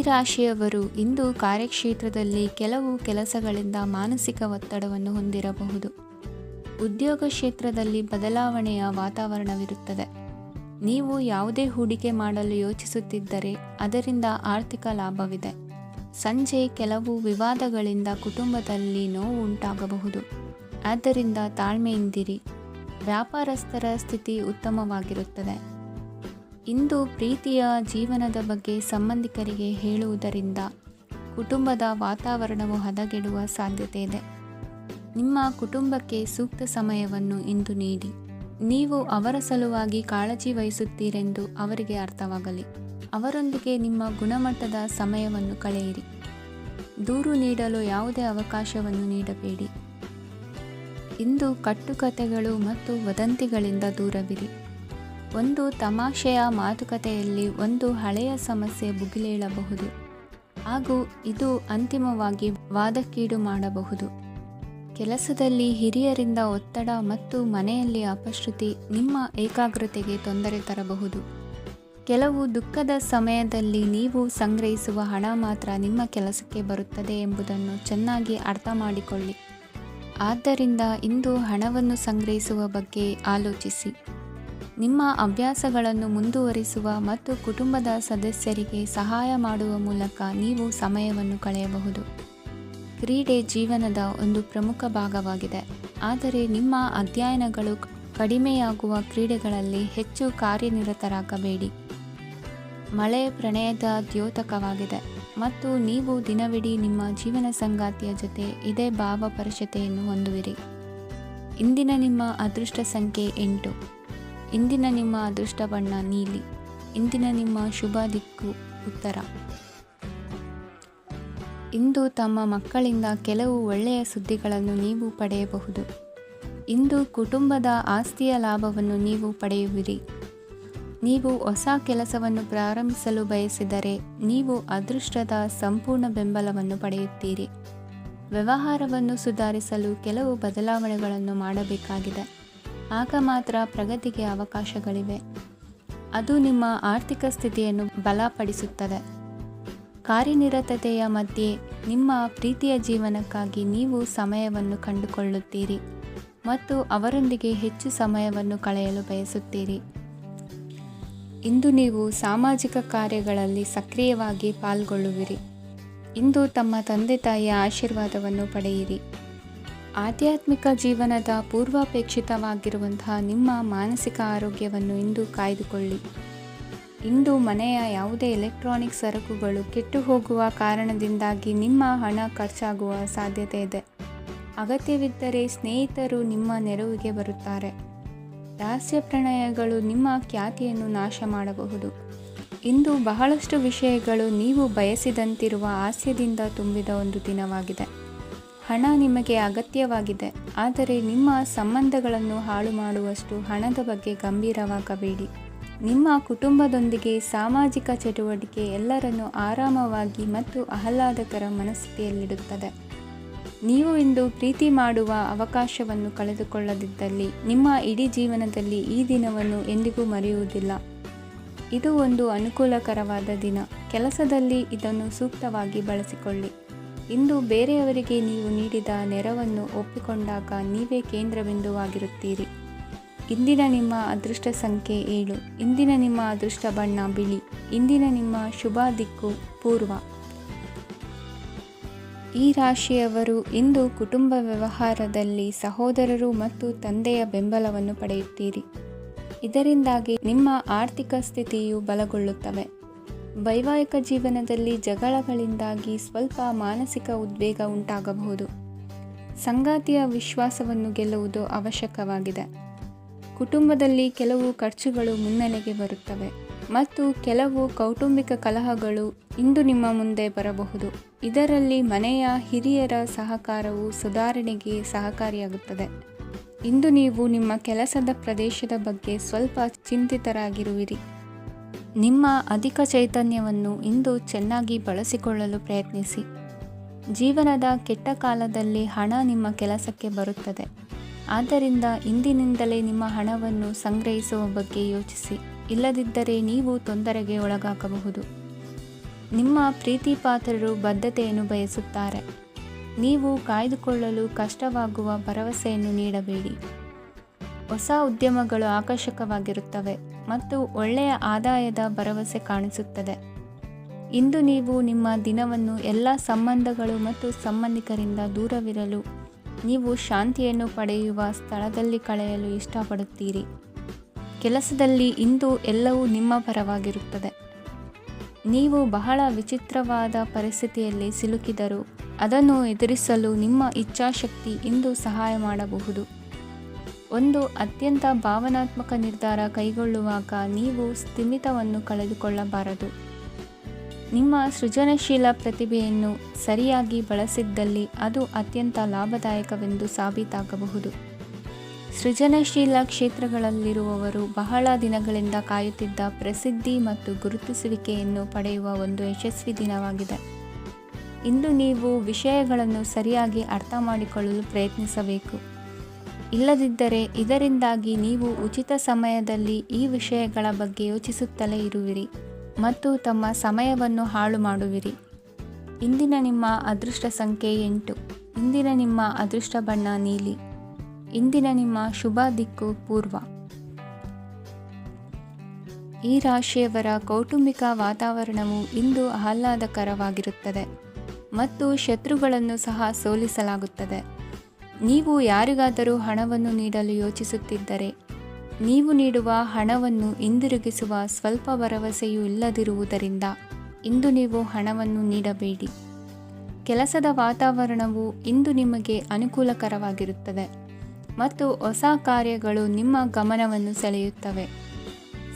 ರಾಶಿಯವರು ಇಂದು ಕಾರ್ಯಕ್ಷೇತ್ರದಲ್ಲಿ ಕೆಲವು ಕೆಲಸಗಳಿಂದ ಮಾನಸಿಕ ಒತ್ತಡವನ್ನು ಹೊಂದಿರಬಹುದು. ಉದ್ಯೋಗ ಕ್ಷೇತ್ರದಲ್ಲಿ ಬದಲಾವಣೆಯ ವಾತಾವರಣವಿರುತ್ತದೆ. ನೀವು ಯಾವುದೇ ಹೂಡಿಕೆ ಮಾಡಲು ಯೋಚಿಸುತ್ತಿದ್ದರೆ ಅದರಿಂದ ಆರ್ಥಿಕ ಲಾಭವಿದೆ. ಸಂಜೆ ಕೆಲವು ವಿವಾದಗಳಿಂದ ಕುಟುಂಬದಲ್ಲಿ ನೋವು ಉಂಟಾಗಬಹುದು. ಆದ್ದರಿಂದ ತಾಳ್ಮೆಯಿಂದಿರಿ. ವ್ಯಾಪಾರಸ್ಥರ ಸ್ಥಿತಿ ಉತ್ತಮವಾಗಿರುತ್ತದೆ. ಇಂದು ಪ್ರೀತಿಯ ಜೀವನದ ಬಗ್ಗೆ ಸಂಬಂಧಿಕರಿಗೆ ಹೇಳುವುದರಿಂದ ಕುಟುಂಬದ ವಾತಾವರಣವು ಹದಗೆಡುವ ಸಾಧ್ಯತೆ ಇದೆ. ನಿಮ್ಮ ಕುಟುಂಬಕ್ಕೆ ಸೂಕ್ತ ಸಮಯವನ್ನು ಇಂದು ನೀಡಿ. ನೀವು ಅವರ ಸಲುವಾಗಿ ಕಾಳಜಿ ವಹಿಸುತ್ತೀರೆಂದು ಅವರಿಗೆ ಅರ್ಥವಾಗಲಿ. ಅವರೊಂದಿಗೆ ನಿಮ್ಮ ಗುಣಮಟ್ಟದ ಸಮಯವನ್ನು ಕಳೆಯಿರಿ. ದೂರು ನೀಡಲು ಯಾವುದೇ ಅವಕಾಶವನ್ನು ನೀಡಬೇಡಿ. ಇಂದು ಕಟ್ಟುಕತೆಗಳು ಮತ್ತು ವದಂತಿಗಳಿಂದ ದೂರವಿರಿ. ಒಂದು ತಮಾಷೆಯ ಮಾತುಕತೆಯಲ್ಲಿ ಒಂದು ಹಳೆಯ ಸಮಸ್ಯೆ ಭುಗಿಲೇಳಬಹುದು ಹಾಗೂ ಇದು ಅಂತಿಮವಾಗಿ ವಾದಕ್ಕೀಡು ಮಾಡಬಹುದು. ಕೆಲಸದಲ್ಲಿ ಹಿರಿಯರಿಂದ ಒತ್ತಡ ಮತ್ತು ಮನೆಯಲ್ಲಿ ಅಪಶ್ರುತಿ ನಿಮ್ಮ ಏಕಾಗ್ರತೆಗೆ ತೊಂದರೆ ತರಬಹುದು. ಕೆಲವು ದುಃಖದ ಸಮಯದಲ್ಲಿ ನೀವು ಸಂಗ್ರಹಿಸುವ ಹಣ ಮಾತ್ರ ನಿಮ್ಮ ಕೆಲಸಕ್ಕೆ ಬರುತ್ತದೆ ಎಂಬುದನ್ನು ಚೆನ್ನಾಗಿ ಅರ್ಥ ಮಾಡಿಕೊಳ್ಳಿ. ಆದ್ದರಿಂದ ಇಂದು ಹಣವನ್ನು ಸಂಗ್ರಹಿಸುವ ಬಗ್ಗೆ ಆಲೋಚಿಸಿ. ನಿಮ್ಮ ಅಭ್ಯಾಸಗಳನ್ನು ಮುಂದುವರಿಸುವ ಮತ್ತು ಕುಟುಂಬದ ಸದಸ್ಯರಿಗೆ ಸಹಾಯ ಮಾಡುವ ಮೂಲಕ ನೀವು ಸಮಯವನ್ನು ಕಳೆಯಬಹುದು. ಕ್ರೀಡೆ ಜೀವನದ ಒಂದು ಪ್ರಮುಖ ಭಾಗವಾಗಿದೆ, ಆದರೆ ನಿಮ್ಮ ಅಧ್ಯಯನಗಳು ಕಡಿಮೆಯಾಗುವ ಕ್ರೀಡೆಗಳಲ್ಲಿ ಹೆಚ್ಚು ಕಾರ್ಯನಿರತರಾಗಬೇಡಿ. ಮಳೆ ಪ್ರಣಯದ ದ್ಯೋತಕವಾಗಿದೆ ಮತ್ತು ನೀವು ದಿನವಿಡೀ ನಿಮ್ಮ ಜೀವನ ಸಂಗಾತಿಯ ಜೊತೆ ಇದೇ ಭಾವಪರಶತೆಯನ್ನು ಹೊಂದುವಿರಿ. ಇಂದಿನ ನಿಮ್ಮ ಅದೃಷ್ಟ ಸಂಖ್ಯೆ 8. ಇಂದಿನ ನಿಮ್ಮ ಅದೃಷ್ಟ ಬಣ್ಣ ನೀಲಿ. ಇಂದಿನ ನಿಮ್ಮ ಶುಭ ದಿಕ್ಕು ಉತ್ತರ. ಇಂದು ತಮ್ಮ ಮಕ್ಕಳಿಂದ ಕೆಲವು ಒಳ್ಳೆಯ ಸುದ್ದಿಗಳನ್ನು ನೀವು ಪಡೆಯಬಹುದು. ಇಂದು ಕುಟುಂಬದ ಆಸ್ತಿಯ ಲಾಭವನ್ನು ನೀವು ಪಡೆಯುವಿರಿ. ನೀವು ಹೊಸ ಕೆಲಸವನ್ನು ಪ್ರಾರಂಭಿಸಲು ಬಯಸಿದರೆ ನೀವು ಅದೃಷ್ಟದ ಸಂಪೂರ್ಣ ಬೆಂಬಲವನ್ನು ಪಡೆಯುತ್ತೀರಿ. ವ್ಯವಹಾರವನ್ನು ಸುಧಾರಿಸಲು ಕೆಲವು ಬದಲಾವಣೆಗಳನ್ನು ಮಾಡಬೇಕಾಗಿದೆ. ಆಗ ಮಾತ್ರ ಪ್ರಗತಿಗೆ ಅವಕಾಶಗಳಿವೆ. ಅದು ನಿಮ್ಮ ಆರ್ಥಿಕ ಸ್ಥಿತಿಯನ್ನು ಬಲಪಡಿಸುತ್ತದೆ. ಕಾರ್ಯನಿರತತೆಯ ಮಧ್ಯೆ ನಿಮ್ಮ ಪ್ರೀತಿಯ ಜೀವನಕ್ಕಾಗಿ ನೀವು ಸಮಯವನ್ನು ಕಂಡುಕೊಳ್ಳುತ್ತೀರಿ ಮತ್ತು ಅವರೊಂದಿಗೆ ಹೆಚ್ಚು ಸಮಯವನ್ನು ಕಳೆಯಲು ಬಯಸುತ್ತೀರಿ. ಇಂದು ನೀವು ಸಾಮಾಜಿಕ ಕಾರ್ಯಗಳಲ್ಲಿ ಸಕ್ರಿಯವಾಗಿ ಪಾಲ್ಗೊಳ್ಳುವಿರಿ. ಇಂದು ತಮ್ಮ ತಂದೆ ತಾಯಿಯ ಆಶೀರ್ವಾದವನ್ನು ಪಡೆಯಿರಿ. ಆಧ್ಯಾತ್ಮಿಕ ಜೀವನದ ಪೂರ್ವಾಪೇಕ್ಷಿತವಾಗಿರುವಂತಹ ನಿಮ್ಮ ಮಾನಸಿಕ ಆರೋಗ್ಯವನ್ನು ಇಂದು ಕಾಯ್ದುಕೊಳ್ಳಿ. ಇಂದು ಮನೆಯ ಯಾವುದೇ ಎಲೆಕ್ಟ್ರಾನಿಕ್ ಸರಕುಗಳು ಕೆಟ್ಟು ಹೋಗುವ ಕಾರಣದಿಂದಾಗಿ ನಿಮ್ಮ ಹಣ ಖರ್ಚಾಗುವ ಸಾಧ್ಯತೆ ಇದೆ. ಅಗತ್ಯವಿದ್ದರೆ ಸ್ನೇಹಿತರು ನಿಮ್ಮ ನೆರವಿಗೆ ಬರುತ್ತಾರೆ. ರಹಸ್ಯ ಪ್ರಣಯಗಳು ನಿಮ್ಮ ಖ್ಯಾತಿಯನ್ನು ನಾಶ ಮಾಡಬಹುದು. ಇಂದು ಬಹಳಷ್ಟು ವಿಷಯಗಳು ನೀವು ಬಯಸಿದಂತಿರುವ ಹಾಸ್ಯದಿಂದ ತುಂಬಿದ ಒಂದು ದಿನವಾಗಿದೆ. ಹಣ ನಿಮಗೆ ಅಗತ್ಯವಾಗಿದೆ, ಆದರೆ ನಿಮ್ಮ ಸಂಬಂಧಗಳನ್ನು ಹಾಳು ಮಾಡುವಷ್ಟು ಹಣದ ಬಗ್ಗೆ ಗಂಭೀರವಾಗಬೇಡಿ. ನಿಮ್ಮ ಕುಟುಂಬದೊಂದಿಗೆ ಸಾಮಾಜಿಕ ಚಟುವಟಿಕೆ ಎಲ್ಲರನ್ನೂ ಆರಾಮವಾಗಿ ಮತ್ತು ಆಹ್ಲಾದಕರ ಮನಸ್ಥಿತಿಯಲ್ಲಿಡುತ್ತದೆ. ನೀವು ಇಂದು ಪ್ರೀತಿ ಮಾಡುವ ಅವಕಾಶವನ್ನು ಕಳೆದುಕೊಳ್ಳದಿದ್ದಲ್ಲಿ ನಿಮ್ಮ ಇಡೀ ಜೀವನದಲ್ಲಿ ಈ ದಿನವನ್ನು ಎಂದಿಗೂ ಮರೆಯುವುದಿಲ್ಲ. ಇದು ಒಂದು ಅನುಕೂಲಕರವಾದ ದಿನ. ಕೆಲಸದಲ್ಲಿ ಇದನ್ನು ಸೂಕ್ತವಾಗಿ ಬಳಸಿಕೊಳ್ಳಿ. ಇಂದು ಬೇರೆಯವರಿಗೆ ನೀವು ನೀಡಿದ ನೆರವನ್ನು ಒಪ್ಪಿಕೊಂಡಾಗ ನೀವೇ ಕೇಂದ್ರಬಿಂದುವಾಗಿರುತ್ತೀರಿ. ಇಂದಿನ ನಿಮ್ಮ ಅದೃಷ್ಟ ಸಂಖ್ಯೆ 7. ಇಂದಿನ ನಿಮ್ಮ ಅದೃಷ್ಟ ಬಣ್ಣ ಬಿಳಿ. ಇಂದಿನ ನಿಮ್ಮ ಶುಭ ದಿಕ್ಕು ಪೂರ್ವ. ಈ ರಾಶಿಯವರು ಇಂದು ಕುಟುಂಬ ವ್ಯವಹಾರದಲ್ಲಿ ಸಹೋದರರು ಮತ್ತು ತಂದೆಯ ಬೆಂಬಲವನ್ನು ಪಡೆಯುತ್ತೀರಿ. ಇದರಿಂದಾಗಿ ನಿಮ್ಮ ಆರ್ಥಿಕ ಸ್ಥಿತಿಯು ಬಲಗೊಳ್ಳುತ್ತವೆ. ವೈವಾಹಿಕ ಜೀವನದಲ್ಲಿ ಜಗಳಗಳಿಂದಾಗಿ ಸ್ವಲ್ಪ ಮಾನಸಿಕ ಉದ್ವೇಗ ಉಂಟಾಗಬಹುದು. ಸಂಗಾತಿಯ ವಿಶ್ವಾಸವನ್ನು ಗೆಲ್ಲುವುದು ಅವಶ್ಯಕವಾಗಿದೆ. ಕುಟುಂಬದಲ್ಲಿ ಕೆಲವು ಖರ್ಚುಗಳು ಮುನ್ನೆಲೆಗೆ ಬರುತ್ತವೆ ಮತ್ತು ಕೆಲವು ಕೌಟುಂಬಿಕ ಕಲಹಗಳು ಇಂದು ನಿಮ್ಮ ಮುಂದೆ ಬರಬಹುದು. ಇದರಲ್ಲಿ ಮನೆಯ ಹಿರಿಯರ ಸಹಕಾರವು ಸುಧಾರಣೆಗೆ ಸಹಕಾರಿಯಾಗುತ್ತದೆ. ಇಂದು ನೀವು ನಿಮ್ಮ ಕೆಲಸದ ಪ್ರದೇಶದ ಬಗ್ಗೆ ಸ್ವಲ್ಪ ಚಿಂತಿತರಾಗಿರುವಿರಿ. ನಿಮ್ಮ ಅಧಿಕ ಚೈತನ್ಯವನ್ನು ಇಂದು ಚೆನ್ನಾಗಿ ಬಳಸಿಕೊಳ್ಳಲು ಪ್ರಯತ್ನಿಸಿ. ಜೀವನದ ಕೆಟ್ಟ ಕಾಲದಲ್ಲಿ ಹಣ ನಿಮ್ಮ ಕೆಲಸಕ್ಕೆ ಬರುತ್ತದೆ. ಆದ್ದರಿಂದ ಇಂದಿನಿಂದಲೇ ನಿಮ್ಮ ಹಣವನ್ನು ಸಂಗ್ರಹಿಸುವ ಬಗ್ಗೆ ಯೋಚಿಸಿ. ಇಲ್ಲದಿದ್ದರೆ ನೀವು ತೊಂದರೆಗೆ ಒಳಗಾಗಬಹುದು. ನಿಮ್ಮ ಪ್ರೀತಿಪಾತ್ರರು ಬದ್ಧತೆಯನ್ನು ಬಯಸುತ್ತಾರೆ. ನೀವು ಕಾಯ್ದುಕೊಳ್ಳಲು ಕಷ್ಟವಾಗುವ ಭರವಸೆಯನ್ನು ನೀಡಬೇಡಿ. ಹೊಸ ಉದ್ಯಮಗಳು ಆಕರ್ಷಕವಾಗಿರುತ್ತವೆ ಮತ್ತು ಒಳ್ಳೆಯ ಆದಾಯದ ಭರವಸೆ ಕಾಣಿಸುತ್ತದೆ. ಇಂದು ನೀವು ನಿಮ್ಮ ದಿನವನ್ನು ಎಲ್ಲ ಸಂಬಂಧಗಳು ಮತ್ತು ಸಂಬಂಧಿಕರಿಂದ ದೂರವಿರಲು ನೀವು ಶಾಂತಿಯನ್ನು ಪಡೆಯುವ ಸ್ಥಳದಲ್ಲಿ ಕಳೆಯಲು ಇಷ್ಟಪಡುತ್ತೀರಿ. ಕೆಲಸದಲ್ಲಿ ಇಂದು ಎಲ್ಲವೂ ನಿಮ್ಮ ಪರವಾಗಿರುತ್ತದೆ. ನೀವು ಬಹಳ ವಿಚಿತ್ರವಾದ ಪರಿಸ್ಥಿತಿಯಲ್ಲಿ ಸಿಲುಕಿದರೂ ಅದನ್ನು ಎದುರಿಸಲು ನಿಮ್ಮ ಇಚ್ಛಾಶಕ್ತಿ ಇಂದು ಸಹಾಯ ಮಾಡಬಹುದು. ಒಂದು ಅತ್ಯಂತ ಭಾವನಾತ್ಮಕ ನಿರ್ಧಾರ ಕೈಗೊಳ್ಳುವಾಗ ನೀವು ಸ್ಥಿಮಿತವನ್ನು ಕಳೆದುಕೊಳ್ಳಬಾರದು. ನಿಮ್ಮ ಸೃಜನಶೀಲ ಪ್ರತಿಭೆಯನ್ನು ಸರಿಯಾಗಿ ಬಳಸಿದ್ದಲ್ಲಿ ಅದು ಅತ್ಯಂತ ಲಾಭದಾಯಕವೆಂದು ಸಾಬೀತಾಗಬಹುದು. ಸೃಜನಶೀಲ ಕ್ಷೇತ್ರಗಳಲ್ಲಿರುವವರು ಬಹಳ ದಿನಗಳಿಂದ ಕಾಯುತ್ತಿದ್ದ ಪ್ರಸಿದ್ಧಿ ಮತ್ತು ಗುರುತಿಸುವಿಕೆಯನ್ನು ಪಡೆಯುವ ಒಂದು ಯಶಸ್ವಿ ದಿನವಾಗಿದೆ. ಇಂದು ನೀವು ವಿಷಯಗಳನ್ನು ಸರಿಯಾಗಿ ಅರ್ಥ ಮಾಡಿಕೊಳ್ಳಲು ಪ್ರಯತ್ನಿಸಬೇಕು. ಇಲ್ಲದಿದ್ದರೆ ಇದರಿಂದಾಗಿ ನೀವು ಉಚಿತ ಸಮಯದಲ್ಲಿ ಈ ವಿಷಯಗಳ ಬಗ್ಗೆ ಯೋಚಿಸುತ್ತಲೇ ಇರುವಿರಿ ಮತ್ತು ತಮ್ಮ ಸಮಯವನ್ನು ಹಾಳು ಮಾಡುವಿರಿ. ಇಂದಿನ ನಿಮ್ಮ ಅದೃಷ್ಟ ಸಂಖ್ಯೆ 8. ಇಂದಿನ ನಿಮ್ಮ ಅದೃಷ್ಟ ಬಣ್ಣ ನೀಲಿ. ಇಂದಿನ ನಿಮ್ಮ ಶುಭ ದಿಕ್ಕು ಪೂರ್ವ. ಈ ರಾಶಿಯವರ ಕೌಟುಂಬಿಕ ವಾತಾವರಣವು ಇಂದು ಆಹ್ಲಾದಕರವಾಗಿರುತ್ತದೆ ಮತ್ತು ಶತ್ರುಗಳನ್ನು ಸಹ ಸೋಲಿಸಲಾಗುತ್ತದೆ. ನೀವು ಯಾರಿಗಾದರೂ ಹಣವನ್ನು ನೀಡಲು ಯೋಚಿಸುತ್ತಿದ್ದರೆ, ನೀವು ನೀಡುವ ಹಣವನ್ನು ಹಿಂದಿರುಗಿಸುವ ಸ್ವಲ್ಪ ಭರವಸೆಯೂ ಇಲ್ಲದಿರುವುದರಿಂದ ಇಂದು ನೀವು ಹಣವನ್ನು ನೀಡಬೇಡಿ. ಕೆಲಸದ ವಾತಾವರಣವು ಇಂದು ನಿಮಗೆ ಅನುಕೂಲಕರವಾಗಿರುತ್ತದೆ ಮತ್ತು ಹೊಸ ಕಾರ್ಯಗಳು ನಿಮ್ಮ ಗಮನವನ್ನು ಸೆಳೆಯುತ್ತವೆ.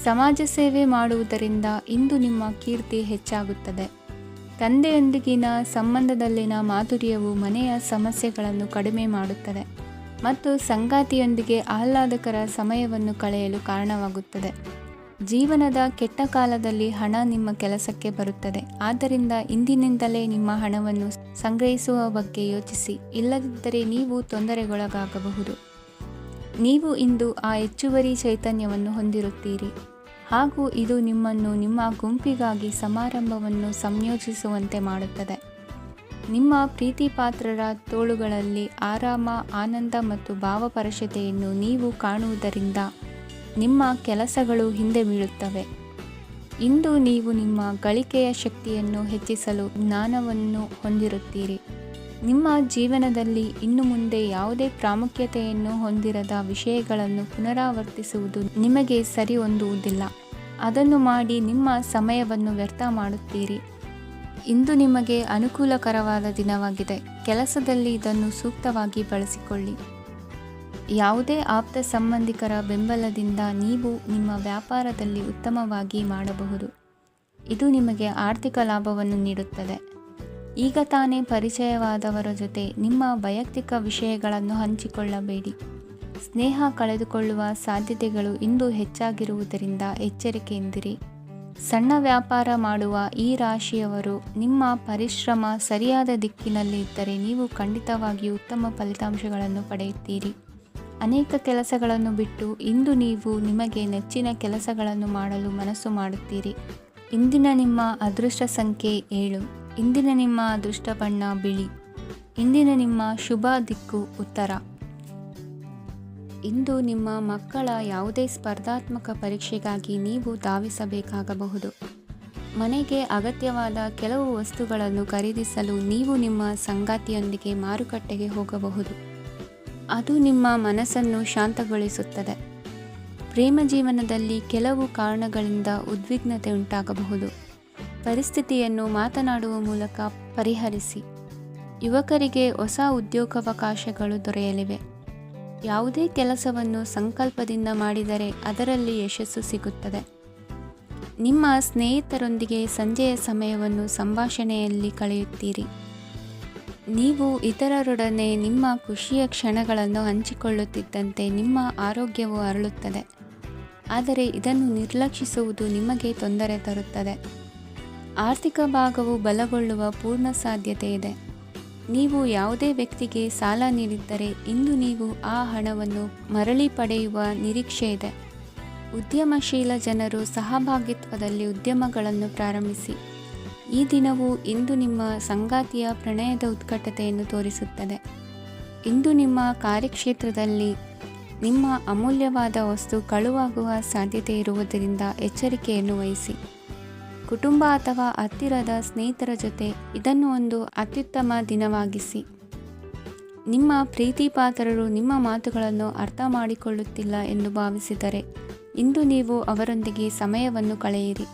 ಸಮಾಜ ಸೇವೆ ಮಾಡುವುದರಿಂದ ಇಂದು ನಿಮ್ಮ ಕೀರ್ತಿ ಹೆಚ್ಚಾಗುತ್ತದೆ. ತಂದೆಯೊಂದಿಗಿನ ಸಂಬಂಧದಲ್ಲಿನ ಮಾಧುರ್ಯವು ಮನೆಯ ಸಮಸ್ಯೆಗಳನ್ನು ಕಡಿಮೆ ಮಾಡುತ್ತದೆ ಮತ್ತು ಸಂಗಾತಿಯೊಂದಿಗೆ ಆಹ್ಲಾದಕರ ಸಮಯವನ್ನು ಕಳೆಯಲು ಕಾರಣವಾಗುತ್ತದೆ. ಜೀವನದ ಕೆಟ್ಟ ಕಾಲದಲ್ಲಿ ಹಣ ನಿಮ್ಮ ಕೆಲಸಕ್ಕೆ ಬರುತ್ತದೆ. ಆದ್ದರಿಂದ ಇಂದಿನಿಂದಲೇ ನಿಮ್ಮ ಹಣವನ್ನು ಸಂಗ್ರಹಿಸುವ ಬಗ್ಗೆ ಯೋಚಿಸಿ, ಇಲ್ಲದಿದ್ದರೆ ನೀವು ತೊಂದರೆಗೊಳಗಾಗಬಹುದು. ನೀವು ಇಂದು ಆ ಹೆಚ್ಚುವರಿ ಚೈತನ್ಯವನ್ನು ಹೊಂದಿರುತ್ತೀರಿ ಹಾಗೂ ಇದು ನಿಮ್ಮನ್ನು ನಿಮ್ಮ ಗುಂಪಿಗಾಗಿ ಸಮಾರಂಭವನ್ನು ಸಂಯೋಜಿಸುವಂತೆ ಮಾಡುತ್ತದೆ. ನಿಮ್ಮ ಪ್ರೀತಿಪಾತ್ರರ ತೋಳುಗಳಲ್ಲಿ ಆರಾಮ, ಆನಂದ ಮತ್ತು ಭಾವಪರಶತೆಯನ್ನು ನೀವು ಕಾಣುವುದರಿಂದ ನಿಮ್ಮ ಕೆಲಸಗಳು ಹಿಂದೆ ಬೀಳುತ್ತವೆ. ಇಂದು ನೀವು ನಿಮ್ಮ ಗಳಿಕೆಯ ಶಕ್ತಿಯನ್ನು ಹೆಚ್ಚಿಸಲು ಜ್ಞಾನವನ್ನು ಹೊಂದಿರುತ್ತೀರಿ. ನಿಮ್ಮ ಜೀವನದಲ್ಲಿ ಇನ್ನು ಮುಂದೆ ಯಾವುದೇ ಪ್ರಾಮುಖ್ಯತೆಯನ್ನು ಹೊಂದಿರದ ವಿಷಯಗಳನ್ನು ಪುನರಾವರ್ತಿಸುವುದು ನಿಮಗೆ ಸರಿ ಹೊಂದುವುದಿಲ್ಲ. ಅದನ್ನು ಮಾಡಿ ನಿಮ್ಮ ಸಮಯವನ್ನು ವ್ಯರ್ಥ ಮಾಡುತ್ತೀರಿ. ಇಂದು ನಿಮಗೆ ಅನುಕೂಲಕರವಾದ ದಿನವಾಗಿದೆ. ಕೆಲಸದಲ್ಲಿ ಇದನ್ನು ಸೂಕ್ತವಾಗಿ ಬಳಸಿಕೊಳ್ಳಿ. ಯಾವುದೇ ಆಪ್ತ ಸಂಬಂಧಿಕರ ಬೆಂಬಲದಿಂದ ನೀವು ನಿಮ್ಮ ವ್ಯಾಪಾರದಲ್ಲಿ ಉತ್ತಮವಾಗಿ ಮಾಡಬಹುದು. ಇದು ನಿಮಗೆ ಆರ್ಥಿಕ ಲಾಭವನ್ನು ನೀಡುತ್ತದೆ. ಈಗ ತಾನೇ ಪರಿಚಯವಾದವರ ಜೊತೆ ನಿಮ್ಮ ವೈಯಕ್ತಿಕ ವಿಷಯಗಳನ್ನು ಹಂಚಿಕೊಳ್ಳಬೇಡಿ. ಸ್ನೇಹ ಕಳೆದುಕೊಳ್ಳುವ ಸಾಧ್ಯತೆಗಳು ಇಂದು ಹೆಚ್ಚಾಗಿರುವುದರಿಂದ ಎಚ್ಚರಿಕೆಯಿಂದಿರಿ. ಸಣ್ಣ ವ್ಯಾಪಾರ ಮಾಡುವ ಈ ರಾಶಿಯವರು ನಿಮ್ಮ ಪರಿಶ್ರಮ ಸರಿಯಾದ ದಿಕ್ಕಿನಲ್ಲಿ ಇದ್ದರೆ ನೀವು ಖಂಡಿತವಾಗಿಯೂ ಉತ್ತಮ ಫಲಿತಾಂಶಗಳನ್ನು ಪಡೆಯುತ್ತೀರಿ. ಅನೇಕ ಕೆಲಸಗಳನ್ನು ಬಿಟ್ಟು ಇಂದು ನೀವು ನಿಮಗೆ ನೆಚ್ಚಿನ ಕೆಲಸಗಳನ್ನು ಮಾಡಲು ಮನಸ್ಸು ಮಾಡುತ್ತೀರಿ. ಇಂದಿನ ನಿಮ್ಮ ಅದೃಷ್ಟ ಸಂಖ್ಯೆ 7. ಇಂದಿನ ನಿಮ್ಮ ಅದೃಷ್ಟ ಬಣ್ಣ ಬಿಳಿ. ಇಂದಿನ ನಿಮ್ಮ ಶುಭ ದಿಕ್ಕು ಉತ್ತರ. ಇಂದು ನಿಮ್ಮ ಮಕ್ಕಳ ಯಾವುದೇ ಸ್ಪರ್ಧಾತ್ಮಕ ಪರೀಕ್ಷೆಗಾಗಿ ನೀವು ಧಾವಿಸಬೇಕಾಗಬಹುದು. ಮನೆಗೆ ಅಗತ್ಯವಾದ ಕೆಲವು ವಸ್ತುಗಳನ್ನು ಖರೀದಿಸಲು ನೀವು ನಿಮ್ಮ ಸಂಗಾತಿಯೊಂದಿಗೆ ಮಾರುಕಟ್ಟೆಗೆ ಹೋಗಬಹುದು. ಅದು ನಿಮ್ಮ ಮನಸ್ಸನ್ನು ಶಾಂತಗೊಳಿಸುತ್ತದೆ. ಪ್ರೇಮ ಜೀವನದಲ್ಲಿ ಕೆಲವು ಕಾರಣಗಳಿಂದ ಉದ್ವಿಗ್ನತೆ ಉಂಟಾಗಬಹುದು. ಪರಿಸ್ಥಿತಿಯನ್ನು ಮಾತನಾಡುವ ಮೂಲಕ ಪರಿಹರಿಸಿ. ಯುವಕರಿಗೆ ಹೊಸ ಉದ್ಯೋಗಾವಕಾಶಗಳು ದೊರೆಯಲಿವೆ. ಯಾವುದೇ ಕೆಲಸವನ್ನು ಸಂಕಲ್ಪದಿಂದ ಮಾಡಿದರೆ ಅದರಲ್ಲಿ ಯಶಸ್ಸು ಸಿಗುತ್ತದೆ. ನಿಮ್ಮ ಸ್ನೇಹಿತರೊಂದಿಗೆ ಸಂಜೆಯ ಸಮಯವನ್ನು ಸಂಭಾಷಣೆಯಲ್ಲಿ ಕಳೆಯುತ್ತೀರಿ. ನೀವು ಇತರರೊಡನೆ ನಿಮ್ಮ ಖುಷಿಯ ಕ್ಷಣಗಳನ್ನು ಹಂಚಿಕೊಳ್ಳುತ್ತಿದ್ದಂತೆ ನಿಮ್ಮ ಆರೋಗ್ಯವು ಅರಳುತ್ತದೆ. ಆದರೆ ಇದನ್ನು ನಿರ್ಲಕ್ಷಿಸುವುದು ನಿಮಗೆ ತೊಂದರೆ ತರುತ್ತದೆ. ಆರ್ಥಿಕ ಭಾಗವು ಬಲಗೊಳ್ಳುವ ಪೂರ್ಣ ಸಾಧ್ಯತೆ ಇದೆ. ನೀವು ಯಾವುದೇ ವ್ಯಕ್ತಿಗೆ ಸಾಲ ನೀಡಿದ್ದರೆ ಇಂದು ನೀವು ಆ ಹಣವನ್ನು ಮರಳಿ ಪಡೆಯುವ ನಿರೀಕ್ಷೆ ಇದೆ. ಉದ್ಯಮಶೀಲ ಜನರು ಸಹಭಾಗಿತ್ವದಲ್ಲಿ ಉದ್ಯಮಗಳನ್ನು ಪ್ರಾರಂಭಿಸಿ. ಈ ದಿನವು ಇಂದು ನಿಮ್ಮ ಸಂಗಾತಿಯ ಪ್ರಣಯದ ಉತ್ಕಟತೆಯನ್ನು ತೋರಿಸುತ್ತದೆ. ಇಂದು ನಿಮ್ಮ ಕಾರ್ಯಕ್ಷೇತ್ರದಲ್ಲಿ ನಿಮ್ಮ ಅಮೂಲ್ಯವಾದ ವಸ್ತು ಕಳುವಾಗುವ ಸಾಧ್ಯತೆ ಇರುವುದರಿಂದ ಎಚ್ಚರಿಕೆಯನ್ನು ವಹಿಸಿ. ಕುಟುಂಬ ಅಥವಾ ಹತ್ತಿರದ ಸ್ನೇಹಿತರ ಜೊತೆ ಇದನ್ನು ಒಂದು ಅತ್ಯುತ್ತಮ ದಿನವಾಗಿಸಿ. ನಿಮ್ಮ ಪ್ರೀತಿಪಾತ್ರರು ನಿಮ್ಮ ಮಾತುಗಳನ್ನು ಅರ್ಥ ಮಾಡಿಕೊಳ್ಳುತ್ತಿಲ್ಲ ಎಂದು ಭಾವಿಸಿದರೆ ಇಂದು ನೀವು ಅವರೊಂದಿಗೆ ಸಮಯವನ್ನು ಕಳೆಯಿರಿ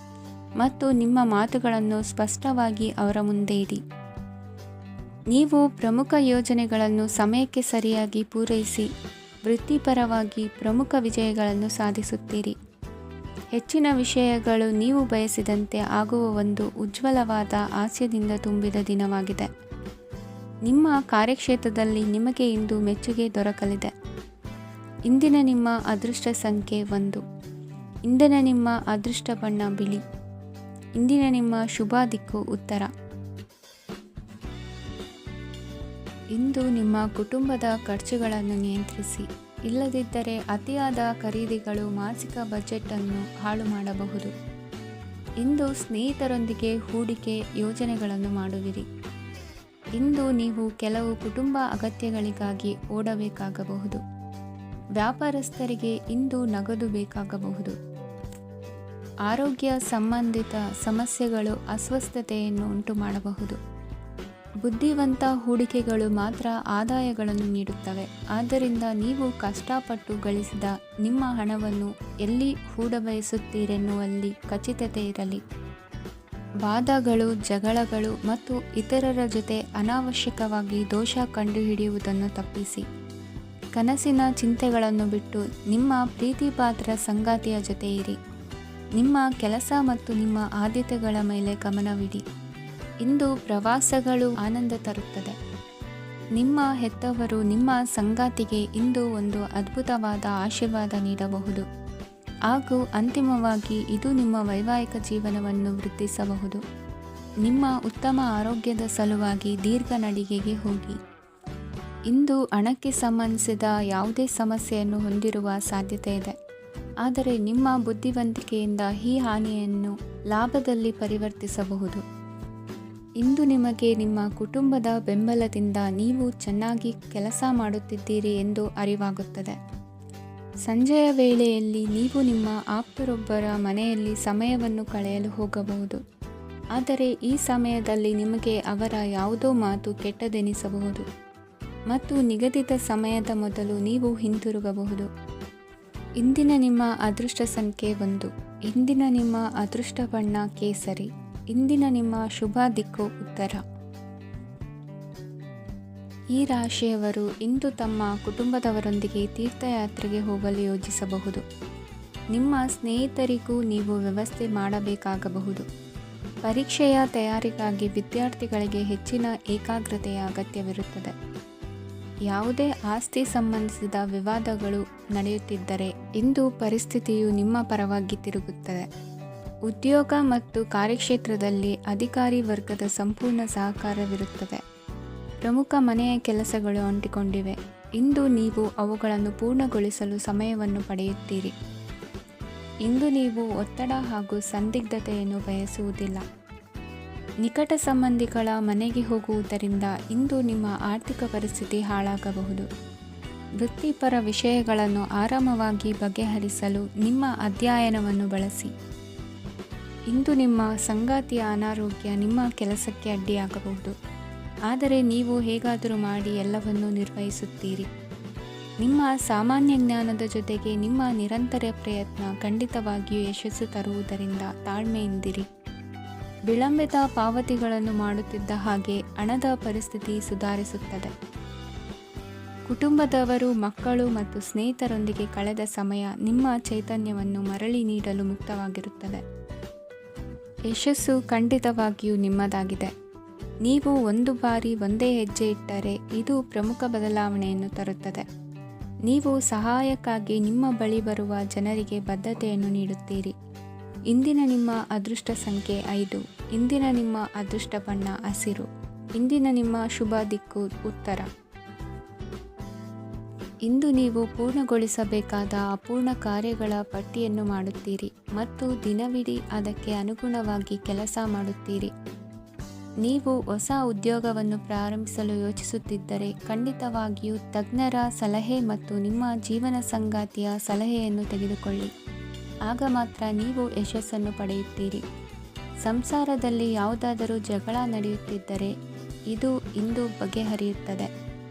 ಮತ್ತು ನಿಮ್ಮ ಮಾತುಗಳನ್ನು ಸ್ಪಷ್ಟವಾಗಿ ಅವರ ಮುಂದೆ ಇಡಿ. ನೀವು ಪ್ರಮುಖ ಯೋಜನೆಗಳನ್ನು ಸಮಯಕ್ಕೆ ಸರಿಯಾಗಿ ಪೂರೈಸಿ ವೃತ್ತಿಪರವಾಗಿ ಪ್ರಮುಖ ವಿಜಯಗಳನ್ನು ಸಾಧಿಸುತ್ತೀರಿ. ಹೆಚ್ಚಿನ ವಿಷಯಗಳು ನೀವು ಬಯಸಿದಂತೆ ಆಗುವ ಒಂದು ಉಜ್ವಲವಾದ ಹಾಸ್ಯದಿಂದ ತುಂಬಿದ ದಿನವಾಗಿದೆ. ನಿಮ್ಮ ಕಾರ್ಯಕ್ಷೇತ್ರದಲ್ಲಿ ನಿಮಗೆ ಇಂದು ಮೆಚ್ಚುಗೆ ದೊರಕಲಿದೆ. ಇಂದಿನ ನಿಮ್ಮ ಅದೃಷ್ಟ ಸಂಖ್ಯೆ 1. ಇಂದಿನ ನಿಮ್ಮ ಅದೃಷ್ಟ ಬಣ್ಣ ಬಿಳಿ. ಇಂದಿನ ನಿಮ್ಮ ಶುಭ ದಿಕ್ಕು ಉತ್ತರ. ಇಂದು ನಿಮ್ಮ ಕುಟುಂಬದ ಖರ್ಚುಗಳನ್ನು ನಿಯಂತ್ರಿಸಿ. ಇಲ್ಲದಿದ್ದರೆ ಅತಿಯಾದ ಖರೀದಿಗಳು ಮಾಸಿಕ ಬಜೆಟನ್ನು ಹಾಳು ಮಾಡಬಹುದು. ಇಂದು ಸ್ನೇಹಿತರೊಂದಿಗೆ ಹೂಡಿಕೆ ಯೋಜನೆಗಳನ್ನು ಮಾಡುವಿರಿ. ಇಂದು ನೀವು ಕೆಲವು ಕುಟುಂಬ ಅಗತ್ಯಗಳಿಗಾಗಿ ಓಡಬೇಕಾಗಬಹುದು. ವ್ಯಾಪಾರಸ್ಥರಿಗೆ ಇಂದು ನಗದು ಬೇಕಾಗಬಹುದು. ಆರೋಗ್ಯ ಸಂಬಂಧಿತ ಸಮಸ್ಯೆಗಳು ಅಸ್ವಸ್ಥತೆಯನ್ನು ಉಂಟುಮಾಡಬಹುದು. ಬುದ್ಧಿವಂತ ಹೂಡಿಕೆಗಳು ಮಾತ್ರ ಆದಾಯಗಳನ್ನು ನೀಡುತ್ತವೆ. ಆದ್ದರಿಂದ ನೀವು ಕಷ್ಟಪಟ್ಟು ಗಳಿಸಿದ ನಿಮ್ಮ ಹಣವನ್ನು ಎಲ್ಲಿ ಹೂಡಬಯಸುತ್ತೀರೆನ್ನುವಲ್ಲಿ ಖಚಿತತೆ ಇರಲಿ. ವಾದಗಳು, ಜಗಳಗಳು ಮತ್ತು ಇತರರ ಜೊತೆ ಅನಾವಶ್ಯಕವಾಗಿ ದೋಷ ಕಂಡುಹಿಡಿಯುವುದನ್ನು ತಪ್ಪಿಸಿ. ಕನಸಿನ ಚಿಂತೆಗಳನ್ನು ಬಿಟ್ಟು ನಿಮ್ಮ ಪ್ರೀತಿಪಾತ್ರ ಸಂಗಾತಿಯ ಜೊತೆ ಇರಿ. ನಿಮ್ಮ ಕೆಲಸ ಮತ್ತು ನಿಮ್ಮ ಆದ್ಯತೆಗಳ ಮೇಲೆ ಗಮನವಿಡಿ. ಇಂದು ಪ್ರವಾಸಗಳು ಆನಂದ ತರುತ್ತದೆ. ನಿಮ್ಮ ಹೆತ್ತವರು ನಿಮ್ಮ ಸಂಗಾತಿಗೆ ಇಂದು ಒಂದು ಅದ್ಭುತವಾದ ಆಶೀರ್ವಾದ ನೀಡಬಹುದು ಹಾಗೂ ಅಂತಿಮವಾಗಿ ಇದು ನಿಮ್ಮ ವೈವಾಹಿಕ ಜೀವನವನ್ನು ವೃದ್ಧಿಸಬಹುದು. ನಿಮ್ಮ ಉತ್ತಮ ಆರೋಗ್ಯದ ಸಲುವಾಗಿ ದೀರ್ಘ ನಡಿಗೆಗೆ ಹೋಗಿ. ಇಂದು ಹಣಕ್ಕೆ ಸಂಬಂಧಿಸಿದ ಯಾವುದೇ ಸಮಸ್ಯೆಯನ್ನು ಹೊಂದಿರುವ ಸಾಧ್ಯತೆ ಇದೆ. ಆದರೆ ನಿಮ್ಮ ಬುದ್ಧಿವಂತಿಕೆಯಿಂದ ಈ ಹಾನಿಯನ್ನು ಲಾಭದಲ್ಲಿ ಪರಿವರ್ತಿಸಬಹುದು. ಇಂದು ನಿಮಗೆ ನಿಮ್ಮ ಕುಟುಂಬದ ಬೆಂಬಲದಿಂದ ನೀವು ಚೆನ್ನಾಗಿ ಕೆಲಸ ಮಾಡುತ್ತಿದ್ದೀರಿ ಎಂದು ಅರಿವಾಗುತ್ತದೆ. ಸಂಜೆಯ ವೇಳೆಯಲ್ಲಿ ನೀವು ನಿಮ್ಮ ಆಪ್ತರೊಬ್ಬರ ಮನೆಯಲ್ಲಿ ಸಮಯವನ್ನು ಕಳೆಯಲು ಹೋಗಬಹುದು. ಆದರೆ ಈ ಸಮಯದಲ್ಲಿ ನಿಮಗೆ ಅವರ ಯಾವುದೋ ಮಾತು ಕೆಟ್ಟದೆನಿಸಬಹುದು ಮತ್ತು ನಿಗದಿತ ಸಮಯದ ಮೊದಲು ನೀವು ಹಿಂತಿರುಗಬಹುದು. ಇಂದಿನ ನಿಮ್ಮ ಅದೃಷ್ಟ ಸಂಖ್ಯೆ 1. ಇಂದಿನ ನಿಮ್ಮ ಅದೃಷ್ಟ ಬಣ್ಣ ಕೇಸರಿ. ಇಂದಿನ ನಿಮ್ಮ ಶುಭ ದಿಕ್ಕು ಉತ್ತರ. ಈ ರಾಶಿಯವರು ಇಂದು ತಮ್ಮ ಕುಟುಂಬದವರೊಂದಿಗೆ ತೀರ್ಥಯಾತ್ರೆಗೆ ಹೋಗಲು ಯೋಜಿಸಬಹುದು. ನಿಮ್ಮ ಸ್ನೇಹಿತರಿಗೂ ನೀವು ವ್ಯವಸ್ಥೆ ಮಾಡಬೇಕಾಗಬಹುದು. ಪರೀಕ್ಷೆಯ ತಯಾರಿಗಾಗಿ ವಿದ್ಯಾರ್ಥಿಗಳಿಗೆ ಹೆಚ್ಚಿನ ಏಕಾಗ್ರತೆಯ ಅಗತ್ಯವಿರುತ್ತದೆ. ಯಾವುದೇ ಆಸ್ತಿ ಸಂಬಂಧಿಸಿದ ವಿವಾದಗಳು ನಡೆಯುತ್ತಿದ್ದರೆ ಇಂದು ಪರಿಸ್ಥಿತಿಯು ನಿಮ್ಮ ಪರವಾಗಿ ತಿರುಗುತ್ತದೆ. ಉದ್ಯೋಗ ಮತ್ತು ಕಾರ್ಯಕ್ಷೇತ್ರದಲ್ಲಿ ಅಧಿಕಾರಿ ವರ್ಗದ ಸಂಪೂರ್ಣ ಸಹಕಾರವಿರುತ್ತದೆ. ಪ್ರಮುಖ ಮನೆಯ ಕೆಲಸಗಳು ಅಂಟಿಕೊಂಡಿವೆ. ಇಂದು ನೀವು ಅವುಗಳನ್ನು ಪೂರ್ಣಗೊಳಿಸಲು ಸಮಯವನ್ನು ಪಡೆಯುತ್ತೀರಿ. ಇಂದು ನೀವು ಒತ್ತಡ ಹಾಗೂ ಸಂದಿಗ್ಧತೆಯನ್ನು ಬಯಸುವುದಿಲ್ಲ. ನಿಕಟ ಸಂಬಂಧಿಗಳ ಮನೆಗೆ ಹೋಗುವುದರಿಂದ ಇಂದು ನಿಮ್ಮ ಆರ್ಥಿಕ ಪರಿಸ್ಥಿತಿ ಹಾಳಾಗಬಹುದು. ವೃತ್ತಿಪರ ವಿಷಯಗಳನ್ನು ಆರಾಮವಾಗಿ ಬಗೆಹರಿಸಲು ನಿಮ್ಮ ಅಧ್ಯಯನವನ್ನು ಬಳಸಿ. ಇಂದು ನಿಮ್ಮ ಸಂಗಾತಿಯ ಅನಾರೋಗ್ಯ ನಿಮ್ಮ ಕೆಲಸಕ್ಕೆ ಅಡ್ಡಿಯಾಗಬಹುದು. ಆದರೆ ನೀವು ಹೇಗಾದರೂ ಮಾಡಿ ಎಲ್ಲವನ್ನೂ ನಿರ್ವಹಿಸುತ್ತೀರಿ. ನಿಮ್ಮ ಸಾಮಾನ್ಯ ಜ್ಞಾನದ ಜೊತೆಗೆ ನಿಮ್ಮ ನಿರಂತರ ಪ್ರಯತ್ನ ಖಂಡಿತವಾಗಿಯೂ ಯಶಸ್ಸು ತರುವುದರಿಂದ ತಾಳ್ಮೆಯಿಂದಿರಿ. ವಿಳಂಬಿತ ಪಾವತಿಗಳನ್ನು ಮಾಡುತ್ತಿದ್ದ ಹಾಗೆ ಹಣದ ಪರಿಸ್ಥಿತಿ ಸುಧಾರಿಸುತ್ತದೆ. ಕುಟುಂಬದವರು, ಮಕ್ಕಳು ಮತ್ತು ಸ್ನೇಹಿತರೊಂದಿಗೆ ಕಳೆದ ಸಮಯ ನಿಮ್ಮ ಚೈತನ್ಯವನ್ನು ಮರಳಿ ನೀಡಲು ಮುಕ್ತವಾಗಿರುತ್ತದೆ. ಯಶಸ್ಸು ಖಂಡಿತವಾಗಿಯೂ ನಿಮ್ಮದಾಗಿದೆ. ನೀವು ಒಂದು ಬಾರಿ ಒಂದೇ ಹೆಜ್ಜೆ ಇಟ್ಟರೆ ಇದು ಪ್ರಮುಖ ಬದಲಾವಣೆಯನ್ನು ತರುತ್ತದೆ. ನೀವು ಸಹಾಯಕ್ಕಾಗಿ ನಿಮ್ಮ ಬಳಿ ಬರುವ ಜನರಿಗೆ ಬದ್ಧತೆಯನ್ನು ನೀಡುತ್ತೀರಿ. ಇಂದಿನ ನಿಮ್ಮ ಅದೃಷ್ಟ ಸಂಖ್ಯೆ 5. ಇಂದಿನ ನಿಮ್ಮ ಅದೃಷ್ಟ ಬಣ್ಣ ಹಸಿರು. ಇಂದಿನ ನಿಮ್ಮ ಶುಭ ದಿಕ್ಕು ಉತ್ತರ. ಇಂದು ನೀವು ಪೂರ್ಣಗೊಳಿಸಬೇಕಾದ ಅಪೂರ್ಣ ಕಾರ್ಯಗಳ ಪಟ್ಟಿಯನ್ನು ಮಾಡುತ್ತೀರಿ ಮತ್ತು ದಿನವಿಡೀ ಅದಕ್ಕೆ ಅನುಗುಣವಾಗಿ ಕೆಲಸ ಮಾಡುತ್ತೀರಿ. ನೀವು ಹೊಸ ಉದ್ಯೋಗವನ್ನು ಪ್ರಾರಂಭಿಸಲು ಯೋಚಿಸುತ್ತಿದ್ದರೆ ಖಂಡಿತವಾಗಿಯೂ ತಜ್ಞರ ಸಲಹೆ ಮತ್ತು ನಿಮ್ಮ ಜೀವನ ಸಂಗಾತಿಯ ಸಲಹೆಯನ್ನು ತೆಗೆದುಕೊಳ್ಳಿ. ಆಗ ಮಾತ್ರ ನೀವು ಯಶಸ್ಸನ್ನು ಪಡೆಯುತ್ತೀರಿ. ಸಂಸಾರದಲ್ಲಿ ಯಾವುದಾದರೂ ಜಗಳ ನಡೆಯುತ್ತಿದ್ದರೆ ಇದು ಇಂದು ಬಗೆಹರಿಯುತ್ತದೆ.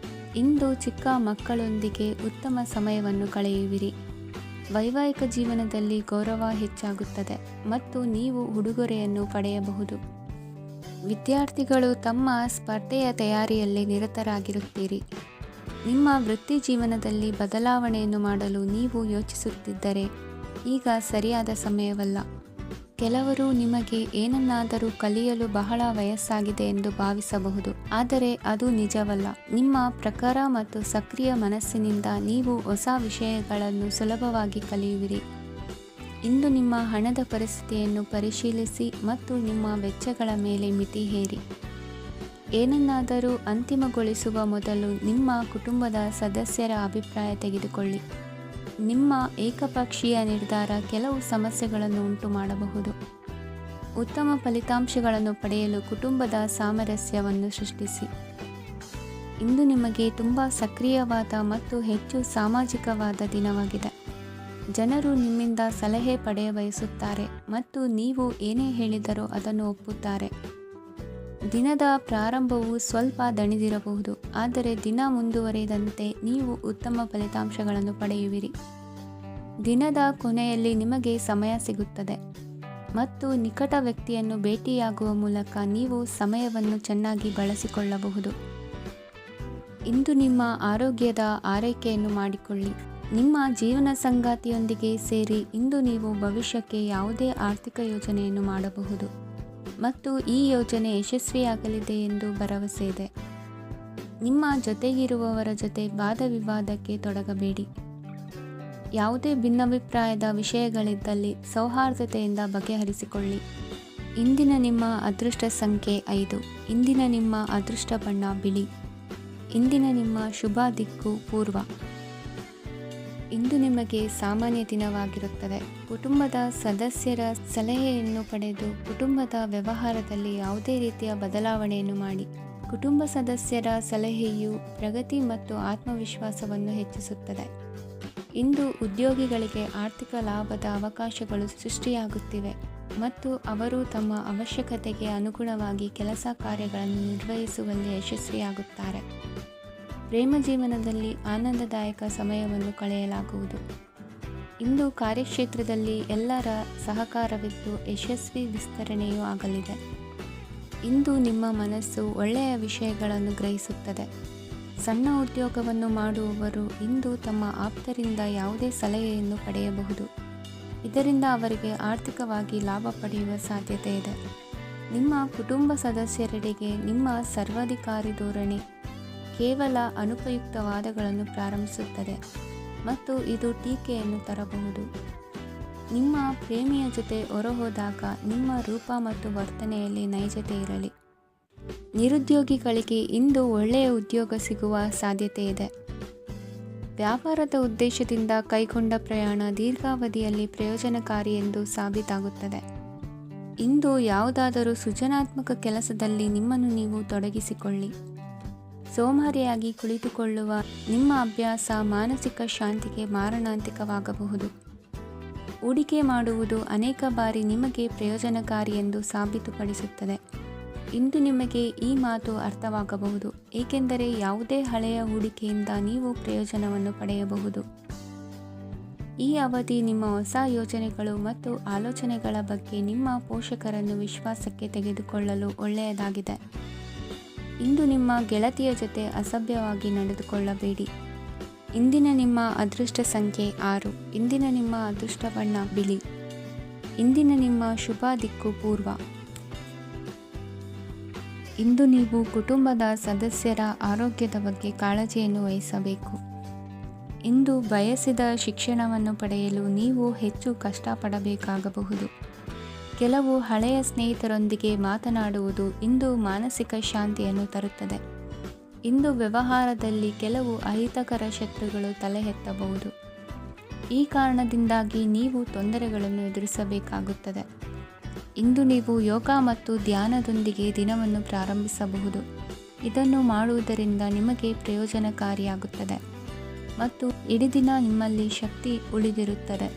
ಇಂದು ಚಿಕ್ಕ ಮಕ್ಕಳೊಂದಿಗೆ ಉತ್ತಮ ಸಮಯವನ್ನು ಕಳೆಯುವಿರಿ. ವೈವಾಹಿಕ ಜೀವನದಲ್ಲಿ ಗೌರವ ಹೆಚ್ಚಾಗುತ್ತದೆ ಮತ್ತು ನೀವು ಉಡುಗೊರೆಯನ್ನು ಪಡೆಯಬಹುದು. ವಿದ್ಯಾರ್ಥಿಗಳು ತಮ್ಮ ಸ್ಪರ್ಧೆಯ ತಯಾರಿಯಲ್ಲಿ ನಿರತರಾಗಿರುತ್ತೀರಿ. ನಿಮ್ಮ ವೃತ್ತಿ ಜೀವನದಲ್ಲಿ ಬದಲಾವಣೆಯನ್ನು ಮಾಡಲು ನೀವು ಯೋಚಿಸುತ್ತಿದ್ದರೆ ಈಗ ಸರಿಯಾದ ಸಮಯವಲ್ಲ. ಕೆಲವರು ನಿಮಗೆ ಏನನ್ನಾದರೂ ಕಲಿಯಲು ಬಹಳ ವಯಸ್ಸಾಗಿದೆ ಎಂದು ಭಾವಿಸಬಹುದು, ಆದರೆ ಅದು ನಿಜವಲ್ಲ. ನಿಮ್ಮ ಪ್ರಖರ ಮತ್ತು ಸಕ್ರಿಯ ಮನಸ್ಸಿನಿಂದ ನೀವು ಹೊಸ ವಿಷಯಗಳನ್ನು ಸುಲಭವಾಗಿ ಕಲಿಯುವಿರಿ. ಇಂದು ನಿಮ್ಮ ಹಣದ ಪರಿಸ್ಥಿತಿಯನ್ನು ಪರಿಶೀಲಿಸಿ ಮತ್ತು ನಿಮ್ಮ ವೆಚ್ಚಗಳ ಮೇಲೆ ಮಿತಿ ಹೇರಿ. ಏನನ್ನಾದರೂ ಅಂತಿಮಗೊಳಿಸುವ ಮೊದಲು ನಿಮ್ಮ ಕುಟುಂಬದ ಸದಸ್ಯರ ಅಭಿಪ್ರಾಯ ತೆಗೆದುಕೊಳ್ಳಿ. ನಿಮ್ಮ ಏಕಪಕ್ಷೀಯ ನಿರ್ಧಾರ ಕೆಲವು ಸಮಸ್ಯೆಗಳನ್ನು ಉಂಟು ಮಾಡಬಹುದು. ಉತ್ತಮ ಫಲಿತಾಂಶಗಳನ್ನು ಪಡೆಯಲು ಕುಟುಂಬದ ಸಾಮರಸ್ಯವನ್ನು ಸೃಷ್ಟಿಸಿ. ಇಂದು ನಿಮಗೆ ತುಂಬ ಸಕ್ರಿಯವಾದ ಮತ್ತು ಹೆಚ್ಚು ಸಾಮಾಜಿಕವಾದ ದಿನವಾಗಿದೆ. ಜನರು ನಿಮ್ಮಿಂದ ಸಲಹೆ ಪಡೆಯ ಬಯಸುತ್ತಾರೆ ಮತ್ತು ನೀವು ಏನೇ ಹೇಳಿದರೂ ಅದನ್ನು ಒಪ್ಪುತ್ತಾರೆ. ದಿನದ ಪ್ರಾರಂಭವು ಸ್ವಲ್ಪ ದಣಿದಿರಬಹುದು, ಆದರೆ ದಿನ ಮುಂದುವರಿದಂತೆ ನೀವು ಉತ್ತಮ ಫಲಿತಾಂಶಗಳನ್ನು ಪಡೆಯುವಿರಿ. ದಿನದ ಕೊನೆಯಲ್ಲಿ ನಿಮಗೆ ಸಮಯ ಸಿಗುತ್ತದೆ ಮತ್ತು ನಿಕಟ ವ್ಯಕ್ತಿಯನ್ನು ಭೇಟಿಯಾಗುವ ಮೂಲಕ ನೀವು ಸಮಯವನ್ನು ಚೆನ್ನಾಗಿ ಬಳಸಿಕೊಳ್ಳಬಹುದು. ಇಂದು ನಿಮ್ಮ ಆರೋಗ್ಯದ ಆರೈಕೆಯನ್ನು ಮಾಡಿಕೊಳ್ಳಿ. ನಿಮ್ಮ ಜೀವನ ಸಂಗಾತಿಯೊಂದಿಗೆ ಸೇರಿ ಇಂದು ನೀವು ಭವಿಷ್ಯಕ್ಕೆ ಯಾವುದೇ ಆರ್ಥಿಕ ಯೋಜನೆಯನ್ನು ಮಾಡಬಹುದು ಮತ್ತು ಈ ಯೋಜನೆ ಯಶಸ್ವಿಯಾಗಲಿದೆ ಎಂದು ಭರವಸೆ ಇದೆ. ನಿಮ್ಮ ಜೊತೆಗಿರುವವರ ಜೊತೆ ವಾದ ವಿವಾದಕ್ಕೆ ತೊಡಗಬೇಡಿ. ಯಾವುದೇ ಭಿನ್ನಾಭಿಪ್ರಾಯದ ವಿಷಯಗಳಿದ್ದಲ್ಲಿ ಸೌಹಾರ್ದತೆಯಿಂದ ಬಗೆಹರಿಸಿಕೊಳ್ಳಿ. ಇಂದಿನ ನಿಮ್ಮ ಅದೃಷ್ಟ ಸಂಖ್ಯೆ 5. ಇಂದಿನ ನಿಮ್ಮ ಅದೃಷ್ಟ ಬಣ್ಣ ಬಿಳಿ. ಇಂದಿನ ನಿಮ್ಮ ಶುಭ ದಿಕ್ಕು ಪೂರ್ವ. ಇಂದು ನಿಮಗೆ ಸಾಮಾನ್ಯ ದಿನವಾಗಿರುತ್ತದೆ. ಕುಟುಂಬದ ಸದಸ್ಯರ ಸಲಹೆಯನ್ನು ಪಡೆದು ಕುಟುಂಬದ ವ್ಯವಹಾರದಲ್ಲಿ ಯಾವುದೇ ರೀತಿಯ ಬದಲಾವಣೆಯನ್ನು ಮಾಡಿ. ಕುಟುಂಬ ಸದಸ್ಯರ ಸಲಹೆಯು ಪ್ರಗತಿ ಮತ್ತು ಆತ್ಮವಿಶ್ವಾಸವನ್ನು ಹೆಚ್ಚಿಸುತ್ತದೆ. ಇಂದು ಉದ್ಯೋಗಿಗಳಿಗೆ ಆರ್ಥಿಕ ಲಾಭದ ಅವಕಾಶಗಳು ಸೃಷ್ಟಿಯಾಗುತ್ತಿವೆ ಮತ್ತು ಅವರು ತಮ್ಮ ಅವಶ್ಯಕತೆಗೆ ಅನುಗುಣವಾಗಿ ಕೆಲಸ ಕಾರ್ಯಗಳನ್ನು ನಿರ್ವಹಿಸುವಲ್ಲಿ ಯಶಸ್ವಿಯಾಗುತ್ತಾರೆ. ಪ್ರೇಮ ಜೀವನದಲ್ಲಿ ಆನಂದದಾಯಕ ಸಮಯವನ್ನು ಕಳೆಯಲಾಗುವುದು. ಇಂದು ಕಾರ್ಯಕ್ಷೇತ್ರದಲ್ಲಿ ಎಲ್ಲರ ಸಹಕಾರವಿದ್ದು ಯಶಸ್ವಿ ವಿಸ್ತರಣೆಯೂ ಆಗಲಿದೆ. ಇಂದು ನಿಮ್ಮ ಮನಸ್ಸು ಒಳ್ಳೆಯ ವಿಷಯಗಳನ್ನು ಗ್ರಹಿಸುತ್ತದೆ. ಸಣ್ಣ ಉದ್ಯೋಗವನ್ನು ಮಾಡುವವರು ಇಂದು ತಮ್ಮ ಆಪ್ತರಿಂದ ಯಾವುದೇ ಸಲಹೆಯನ್ನು ಪಡೆಯಬಹುದು. ಇದರಿಂದ ಅವರಿಗೆ ಆರ್ಥಿಕವಾಗಿ ಲಾಭ ಪಡೆಯುವ ಸಾಧ್ಯತೆ ಇದೆ. ನಿಮ್ಮ ಕುಟುಂಬ ಸದಸ್ಯರೆಡೆಗೆ ನಿಮ್ಮ ಸರ್ವಾಧಿಕಾರಿ ಧೋರಣೆ ಕೇವಲ ಅನುಪಯುಕ್ತ ವಾದಗಳನ್ನು ಪ್ರಾರಂಭಿಸುತ್ತದೆ ಮತ್ತು ಇದು ಟೀಕೆಯನ್ನು ತರಬಹುದು. ನಿಮ್ಮ ಪ್ರೇಮಿಯ ಜೊತೆ ಹೊರಹೋದಾಗ ನಿಮ್ಮ ರೂಪ ಮತ್ತು ವರ್ತನೆಯಲ್ಲಿ ನೈಜತೆ ಇರಲಿ. ನಿರುದ್ಯೋಗಿಗಳಿಗೆ ಇಂದು ಒಳ್ಳೆಯ ಉದ್ಯೋಗ ಸಿಗುವ ಸಾಧ್ಯತೆ ಇದೆ. ವ್ಯಾಪಾರದ ಉದ್ದೇಶದಿಂದ ಕೈಗೊಂಡ ಪ್ರಯಾಣ ದೀರ್ಘಾವಧಿಯಲ್ಲಿ ಪ್ರಯೋಜನಕಾರಿ ಎಂದು ಸಾಬೀತಾಗುತ್ತದೆ. ಇಂದು ಯಾವುದಾದರೂ ಸೃಜನಾತ್ಮಕ ಕೆಲಸದಲ್ಲಿ ನಿಮ್ಮನ್ನು ನೀವು ತೊಡಗಿಸಿಕೊಳ್ಳಿ. ಸೋಮಾರಿಯಾಗಿ ಕುಳಿತುಕೊಳ್ಳುವ ನಿಮ್ಮ ಅಭ್ಯಾಸ ಮಾನಸಿಕ ಶಾಂತಿಗೆ ಮಾರಣಾಂತಿಕವಾಗಬಹುದು. ಹೂಡಿಕೆ ಮಾಡುವುದು ಅನೇಕ ಬಾರಿ ನಿಮಗೆ ಪ್ರಯೋಜನಕಾರಿ ಎಂದು ಸಾಬೀತುಪಡಿಸುತ್ತದೆ. ಇಂದು ನಿಮಗೆ ಈ ಮಾತು ಅರ್ಥವಾಗಬಹುದು, ಏಕೆಂದರೆ ಯಾವುದೇ ಹಳೆಯ ಹೂಡಿಕೆಯಿಂದ ನೀವು ಪ್ರಯೋಜನವನ್ನು ಪಡೆಯಬಹುದು. ಈ ಅವಧಿ ನಿಮ್ಮ ಹೊಸ ಯೋಜನೆಗಳು ಮತ್ತು ಆಲೋಚನೆಗಳ ಬಗ್ಗೆ ನಿಮ್ಮ ಪೋಷಕರನ್ನು ವಿಶ್ವಾಸಕ್ಕೆ ತೆಗೆದುಕೊಳ್ಳಲು ಒಳ್ಳೆಯದಾಗಿದೆ. ಇಂದು ನಿಮ್ಮ ಗೆಳತಿಯ ಜೊತೆ ಅಸಭ್ಯವಾಗಿ ನಡೆದುಕೊಳ್ಳಬೇಡಿ. ಇಂದಿನ ನಿಮ್ಮ ಅದೃಷ್ಟ ಸಂಖ್ಯೆ 6. ಇಂದಿನ ನಿಮ್ಮ ಅದೃಷ್ಟ ಬಣ್ಣ ಬಿಳಿ. ಇಂದಿನ ನಿಮ್ಮ ಶುಭ ದಿಕ್ಕು ಪೂರ್ವ. ಇಂದು ನೀವು ಕುಟುಂಬದ ಸದಸ್ಯರ ಆರೋಗ್ಯದ ಬಗ್ಗೆ ಕಾಳಜಿಯನ್ನು ವಹಿಸಬೇಕು. ಇಂದು ಬಯಸಿದ ಶಿಕ್ಷಣವನ್ನು ಪಡೆಯಲು ನೀವು ಹೆಚ್ಚು ಕಷ್ಟಪಡಬೇಕಾಗಬಹುದು. ಕೆಲವು ಹಳೆಯ ಸ್ನೇಹಿತರೊಂದಿಗೆ ಮಾತನಾಡುವುದು ಇಂದು ಮಾನಸಿಕ ಶಾಂತಿಯನ್ನು ತರುತ್ತದೆ. ಇಂದು ವ್ಯವಹಾರದಲ್ಲಿ ಕೆಲವು ಅಹಿತಕರ ಶತ್ರುಗಳು ತಲೆ ಎತ್ತಬಹುದು. ಈ ಕಾರಣದಿಂದಾಗಿ ನೀವು ತೊಂದರೆಗಳನ್ನು ಎದುರಿಸಬೇಕಾಗುತ್ತದೆ. ಇಂದು ನೀವು ಯೋಗ ಮತ್ತು ಧ್ಯಾನದೊಂದಿಗೆ ದಿನವನ್ನು ಪ್ರಾರಂಭಿಸಬಹುದು. ಇದನ್ನು ಮಾಡುವುದರಿಂದ ನಿಮಗೆ ಪ್ರಯೋಜನಕಾರಿಯಾಗುತ್ತದೆ ಮತ್ತು ಇಡೀ ದಿನ ನಿಮ್ಮಲ್ಲಿ ಶಕ್ತಿ ಉಳಿದಿರುತ್ತದೆ.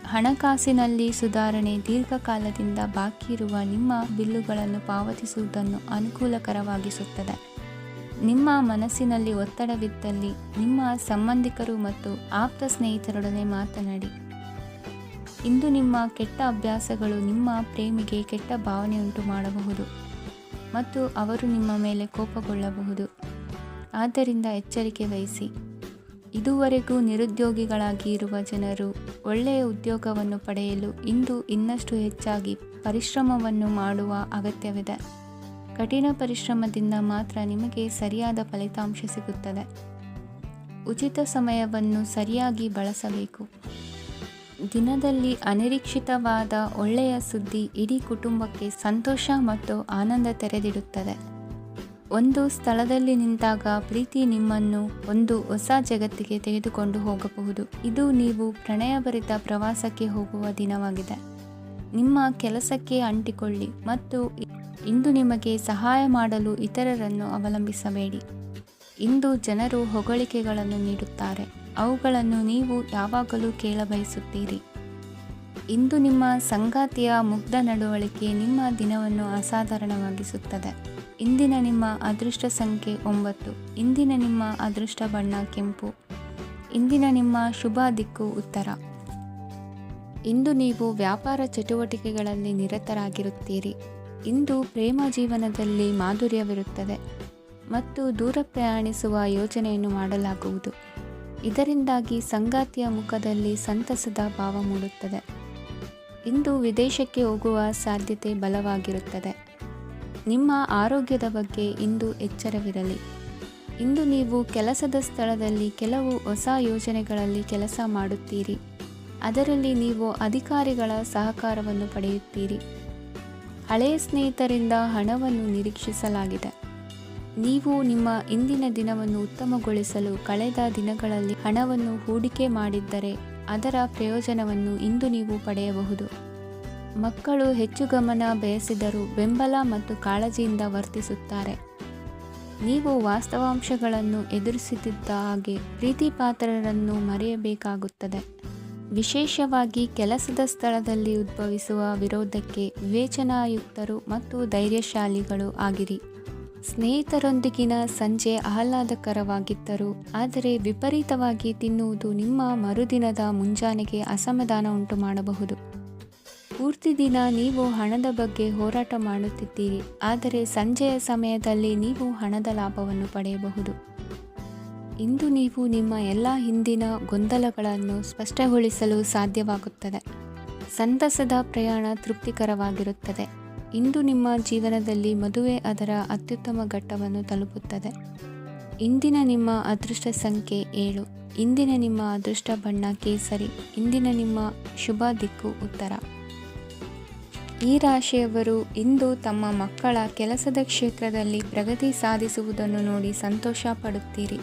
ಹಣಕಾಸಿನಲ್ಲಿ ಸುಧಾರಣೆ. ದೀರ್ಘಕಾಲದಿಂದ ಬಾಕಿ ಇರುವ ನಿಮ್ಮ ಬಿಲ್ಲುಗಳನ್ನು ಪಾವತಿಸುವುದನ್ನು ಅನುಕೂಲಕರವಾಗಿಸುತ್ತದೆ. ನಿಮ್ಮ ಮನಸ್ಸಿನಲ್ಲಿ ಒತ್ತಡವಿದ್ದಲ್ಲಿ ನಿಮ್ಮ ಸಂಬಂಧಿಕರು ಮತ್ತು ಆಪ್ತ ಸ್ನೇಹಿತರೊಡನೆ ಮಾತನಾಡಿ. ಇಂದು ನಿಮ್ಮ ಕೆಟ್ಟ ಅಭ್ಯಾಸಗಳು ನಿಮ್ಮ ಪ್ರೇಮಿಗೆ ಕೆಟ್ಟ ಭಾವನೆಯುಂಟು ಮಾಡಬಹುದು ಮತ್ತು ಅವರು ನಿಮ್ಮ ಮೇಲೆ ಕೋಪಗೊಳ್ಳಬಹುದು. ಆದ್ದರಿಂದ ಎಚ್ಚರಿಕೆ ವಹಿಸಿ. ಇದುವರೆಗೂ ನಿರುದ್ಯೋಗಿಗಳಾಗಿ ಇರುವ ಜನರು ಒಳ್ಳೆಯ ಉದ್ಯೋಗವನ್ನು ಪಡೆಯಲು ಇಂದು ಇನ್ನಷ್ಟು ಹೆಚ್ಚಾಗಿ ಪರಿಶ್ರಮವನ್ನು ಮಾಡುವ ಅಗತ್ಯವಿದೆ. ಕಠಿಣ ಪರಿಶ್ರಮದಿಂದ ಮಾತ್ರ ನಿಮಗೆ ಸರಿಯಾದ ಫಲಿತಾಂಶ ಸಿಗುತ್ತದೆ. ಉಚಿತ ಸಮಯವನ್ನು ಸರಿಯಾಗಿ ಬಳಸಬೇಕು. ದಿನದಲ್ಲಿ ಅನಿರೀಕ್ಷಿತವಾದ ಒಳ್ಳೆಯ ಸುದ್ದಿ ಇಡೀ ಕುಟುಂಬಕ್ಕೆ ಸಂತೋಷ ಮತ್ತು ಆನಂದ ತೆರೆದಿಡುತ್ತದೆ. ಒಂದು ಸ್ಥಳದಲ್ಲಿ ನಿಂತಾಗ ಪ್ರೀತಿ ನಿಮ್ಮನ್ನು ಒಂದು ಹೊಸ ಜಗತ್ತಿಗೆ ತೆಗೆದುಕೊಂಡು ಹೋಗಬಹುದು. ಇದು ನೀವು ಪ್ರಣಯಭರಿತ ಪ್ರವಾಸಕ್ಕೆ ಹೋಗುವ ದಿನವಾಗಿದೆ. ನಿಮ್ಮ ಕೆಲಸಕ್ಕೆ ಅಂಟಿಕೊಳ್ಳಿ ಮತ್ತು ಇಂದು ನಿಮಗೆ ಸಹಾಯ ಮಾಡಲು ಇತರರನ್ನು ಅವಲಂಬಿಸಬೇಡಿ. ಇಂದು ಜನರು ಹೊಗಳಿಕೆಗಳನ್ನು ನೀಡುತ್ತಾರೆ, ಅವುಗಳನ್ನು ನೀವು ಯಾವಾಗಲೂ ಕೇಳಬಯಸುತ್ತೀರಿ. ಇಂದು ನಿಮ್ಮ ಸಂಗಾತಿಯ ಮುಗ್ಧ ನಡವಳಿಕೆ ನಿಮ್ಮ ದಿನವನ್ನು ಅಸಾಧಾರಣವಾಗಿಸುತ್ತದೆ. ಇಂದಿನ ನಿಮ್ಮ ಅದೃಷ್ಟ ಸಂಖ್ಯೆ 9. ಇಂದಿನ ನಿಮ್ಮ ಅದೃಷ್ಟ ಬಣ್ಣ ಕೆಂಪು. ಇಂದಿನ ನಿಮ್ಮ ಶುಭ ದಿಕ್ಕು ಉತ್ತರ. ಇಂದು ನೀವು ವ್ಯಾಪಾರ ಚಟುವಟಿಕೆಗಳಲ್ಲಿ ನಿರತರಾಗಿರುತ್ತೀರಿ. ಇಂದು ಪ್ರೇಮ ಜೀವನದಲ್ಲಿ ಮಾಧುರ್ಯವಿರುತ್ತದೆ ಮತ್ತು ದೂರ ಪ್ರಯಾಣಿಸುವ ಯೋಜನೆಯನ್ನು ಮಾಡಲಾಗುವುದು. ಇದರಿಂದಾಗಿ ಸಂಗಾತಿಯ ಮುಖದಲ್ಲಿ ಸಂತಸದ ಭಾವ ಮೂಡುತ್ತದೆ. ಇಂದು ವಿದೇಶಕ್ಕೆ ಹೋಗುವ ಸಾಧ್ಯತೆ ಬಲವಾಗಿರುತ್ತದೆ. ನಿಮ್ಮ ಆರೋಗ್ಯದ ಬಗ್ಗೆ ಇಂದು ಎಚ್ಚರವಿರಲಿ. ಇಂದು ನೀವು ಕೆಲಸದ ಸ್ಥಳದಲ್ಲಿ ಕೆಲವು ಹೊಸ ಯೋಜನೆಗಳಲ್ಲಿ ಕೆಲಸ ಮಾಡುತ್ತೀರಿ. ಅದರಲ್ಲಿ ನೀವು ಅಧಿಕಾರಿಗಳ ಸಹಕಾರವನ್ನು ಪಡೆಯುತ್ತೀರಿ. ಹಳೆಯ ಸ್ನೇಹಿತರಿಂದ ಹಣವನ್ನು ನಿರೀಕ್ಷಿಸಲಾಗಿದೆ. ನೀವು ನಿಮ್ಮ ಇಂದಿನ ದಿನವನ್ನು ಉತ್ತಮಗೊಳಿಸಲು ಕಳೆದ ದಿನಗಳಲ್ಲಿ ಹಣವನ್ನು ಹೂಡಿಕೆ ಮಾಡಿದ್ದರೆ ಅದರ ಪ್ರಯೋಜನವನ್ನು ಇಂದು ನೀವು ಪಡೆಯಬಹುದು. ಮಕ್ಕಳು ಹೆಚ್ಚು ಗಮನ ಬಯಸಿದರೂ ಬೆಂಬಲ ಮತ್ತು ಕಾಳಜಿಯಿಂದ ವರ್ತಿಸುತ್ತಾರೆ. ನೀವು ವಾಸ್ತವಾಂಶಗಳನ್ನು ಎದುರಿಸುತ್ತಿದ್ದ ಹಾಗೆ ಪ್ರೀತಿಪಾತ್ರರನ್ನು ಮರೆಯಬೇಕಾಗುತ್ತದೆ. ವಿಶೇಷವಾಗಿ ಕೆಲಸದ ಸ್ಥಳದಲ್ಲಿ ಉದ್ಭವಿಸುವ ವಿರೋಧಕ್ಕೆ ವಿವೇಚನಾಯುಕ್ತರು ಮತ್ತು ಧೈರ್ಯಶಾಲಿಗಳು ಆಗಿರಿ. ಸ್ನೇಹಿತರೊಂದಿಗಿನ ಸಂಜೆ ಆಹ್ಲಾದಕರವಾಗಿದ್ದರೂ ಆದರೆ ವಿಪರೀತವಾಗಿ ತಿನ್ನುವುದು ನಿಮ್ಮ ಮರುದಿನದ ಮುಂಜಾನೆಗೆ ಅಸಮಾಧಾನ ಉಂಟು ಮಾಡಬಹುದು. ಪೂರ್ತಿ ದಿನ ನೀವು ಹಣದ ಬಗ್ಗೆ ಹೋರಾಟ ಮಾಡುತ್ತಿದ್ದೀರಿ, ಆದರೆ ಸಂಜೆಯ ಸಮಯದಲ್ಲಿ ನೀವು ಹಣದ ಲಾಭವನ್ನು ಪಡೆಯಬಹುದು. ಇಂದು ನೀವು ನಿಮ್ಮ ಎಲ್ಲ ಹಿಂದಿನ ಗೊಂದಲಗಳನ್ನು ಸ್ಪಷ್ಟಗೊಳಿಸಲು ಸಾಧ್ಯವಾಗುತ್ತದೆ. ಸಂತಸದ ಪ್ರಯಾಣ ತೃಪ್ತಿಕರವಾಗಿರುತ್ತದೆ. ಇಂದು ನಿಮ್ಮ ಜೀವನದಲ್ಲಿ ಮದುವೆ ಅದರ ಅತ್ಯುತ್ತಮ ಘಟ್ಟವನ್ನು ತಲುಪುತ್ತದೆ. ಇಂದಿನ ನಿಮ್ಮ ಅದೃಷ್ಟ ಸಂಖ್ಯೆ 7. ಇಂದಿನ ನಿಮ್ಮ ಅದೃಷ್ಟ ಬಣ್ಣ ಕೇಸರಿ. ಇಂದಿನ ನಿಮ್ಮ ಶುಭ ದಿಕ್ಕು ಉತ್ತರ. ಈ ರಾಶಿಯವರು ಇಂದು ತಮ್ಮ ಮಕ್ಕಳ ಕೆಲಸದ ಕ್ಷೇತ್ರದಲ್ಲಿ ಪ್ರಗತಿ ಸಾಧಿಸುವುದನ್ನು ನೋಡಿ ಸಂತೋಷ ಪಡುತ್ತೀರಿ.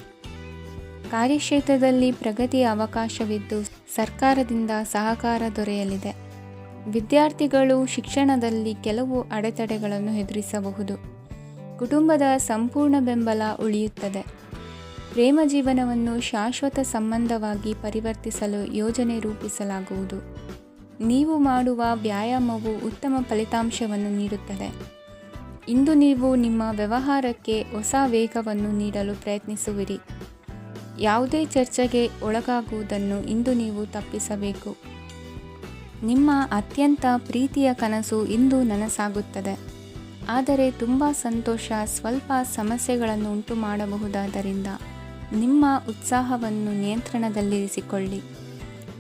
ಕಾರ್ಯಕ್ಷೇತ್ರದಲ್ಲಿ ಪ್ರಗತಿಯ ಅವಕಾಶವಿದ್ದು ಸರ್ಕಾರದಿಂದ ಸಹಕಾರ ದೊರೆಯಲಿದೆ. ವಿದ್ಯಾರ್ಥಿಗಳು ಶಿಕ್ಷಣದಲ್ಲಿ ಕೆಲವು ಅಡೆತಡೆಗಳನ್ನು ಎದುರಿಸಬಹುದು. ಕುಟುಂಬದ ಸಂಪೂರ್ಣ ಬೆಂಬಲ ಉಳಿಯುತ್ತದೆ. ಪ್ರೇಮ ಜೀವನವನ್ನು ಶಾಶ್ವತ ಸಂಬಂಧವಾಗಿ ಪರಿವರ್ತಿಸಲು ಯೋಜನೆ ರೂಪಿಸಲಾಗುವುದು. ನೀವು ಮಾಡುವ ವ್ಯಾಯಾಮವು ಉತ್ತಮ ಫಲಿತಾಂಶವನ್ನು ನೀಡುತ್ತದೆ. ಇಂದು ನೀವು ನಿಮ್ಮ ವ್ಯವಹಾರಕ್ಕೆ ಹೊಸ ವೇಗವನ್ನು ನೀಡಲು ಪ್ರಯತ್ನಿಸುವಿರಿ. ಯಾವುದೇ ಚರ್ಚೆಗೆ ಒಳಗಾಗುವುದನ್ನು ಇಂದು ನೀವು ತಪ್ಪಿಸಬೇಕು. ನಿಮ್ಮ ಅತ್ಯಂತ ಪ್ರೀತಿಯ ಕನಸು ಇಂದು ನನಸಾಗುತ್ತದೆ. ಆದರೆ ತುಂಬ ಸಂತೋಷ ಸ್ವಲ್ಪ ಸಮಸ್ಯೆಗಳನ್ನು ಉಂಟು ಮಾಡಬಹುದಾದ್ದರಿಂದ ನಿಮ್ಮ ಉತ್ಸಾಹವನ್ನು ನಿಯಂತ್ರಣದಲ್ಲಿರಿಸಿಕೊಳ್ಳಿ.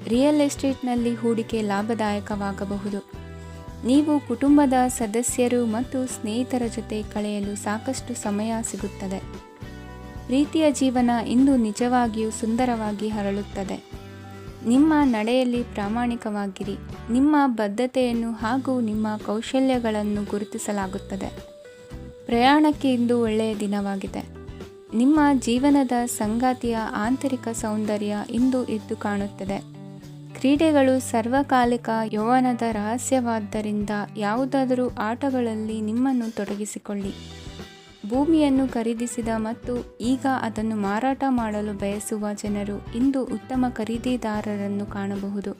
ರಿಯಲ್ ಎಸ್ಟೇಟ್ನಲ್ಲಿ ಹೂಡಿಕೆ ಲಾಭದಾಯಕವಾಗಬಹುದು. ನೀವು ಕುಟುಂಬದ ಸದಸ್ಯರು ಮತ್ತು ಸ್ನೇಹಿತರ ಜೊತೆ ಕಳೆಯಲು ಸಾಕಷ್ಟು ಸಮಯ ಸಿಗುತ್ತದೆ. ಪ್ರೀತಿಯ ಜೀವನ ಇಂದು ನಿಜವಾಗಿಯೂ ಸುಂದರವಾಗಿ ಹರಳುತ್ತದೆ. ನಿಮ್ಮ ನಡೆಯಲ್ಲಿ ಪ್ರಾಮಾಣಿಕವಾಗಿರಿ. ನಿಮ್ಮ ಬದ್ಧತೆಯನ್ನು ಹಾಗೂ ನಿಮ್ಮ ಕೌಶಲ್ಯಗಳನ್ನು ಗುರುತಿಸಲಾಗುತ್ತದೆ. ಪ್ರಯಾಣಕ್ಕೆ ಇಂದು ಒಳ್ಳೆಯ ದಿನವಾಗಿದೆ. ನಿಮ್ಮ ಜೀವನದ ಸಂಗಾತಿಯ ಆಂತರಿಕ ಸೌಂದರ್ಯ ಇಂದು ಎದ್ದು ಕಾಣುತ್ತದೆ. ಕ್ರೀಡೆಗಳು ಸರ್ವಕಾಲಿಕ ಯೌವನದ ರಹಸ್ಯವಾದ್ದರಿಂದ ಯಾವುದಾದರೂ ಆಟಗಳಲ್ಲಿ ನಿಮ್ಮನ್ನು ತೊಡಗಿಸಿಕೊಳ್ಳಿ. ಭೂಮಿಯನ್ನು ಖರೀದಿಸಿದ ಮತ್ತು ಈಗ ಅದನ್ನು ಮಾರಾಟ ಮಾಡಲು ಬಯಸುವ ಜನರು ಇಂದು ಉತ್ತಮ ಖರೀದಿದಾರರನ್ನು ಕಾಣಬಹುದು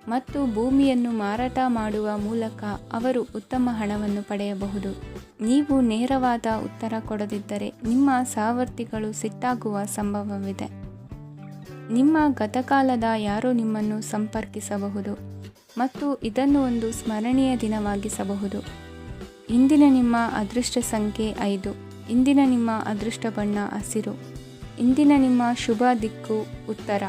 ಮತ್ತು ಭೂಮಿಯನ್ನು ಮಾರಾಟ ಮಾಡುವ ಮೂಲಕ ಅವರು ಉತ್ತಮ ಹಣವನ್ನು ಪಡೆಯಬಹುದು. ನೀವು ನೇರವಾದ ಉತ್ತರ ಕೊಡದಿದ್ದರೆ ನಿಮ್ಮ ಸಹವರ್ತಿಗಳು ಸಿಟ್ಟಾಗುವ ಸಂಭವವಿದೆ. ನಿಮ್ಮ ಗತಕಾಲದ ಯಾರೋ ನಿಮ್ಮನ್ನು ಸಂಪರ್ಕಿಸಬಹುದು ಮತ್ತು ಇದನ್ನು ಒಂದು ಸ್ಮರಣೀಯ ದಿನವಾಗಿಸಬಹುದು. ಇಂದಿನ ನಿಮ್ಮ ಅದೃಷ್ಟ ಸಂಖ್ಯೆ 5. ಇಂದಿನ ನಿಮ್ಮ ಅದೃಷ್ಟ ಬಣ್ಣ ಹಸಿರು. ಇಂದಿನ ನಿಮ್ಮ ಶುಭ ದಿಕ್ಕು ಉತ್ತರ.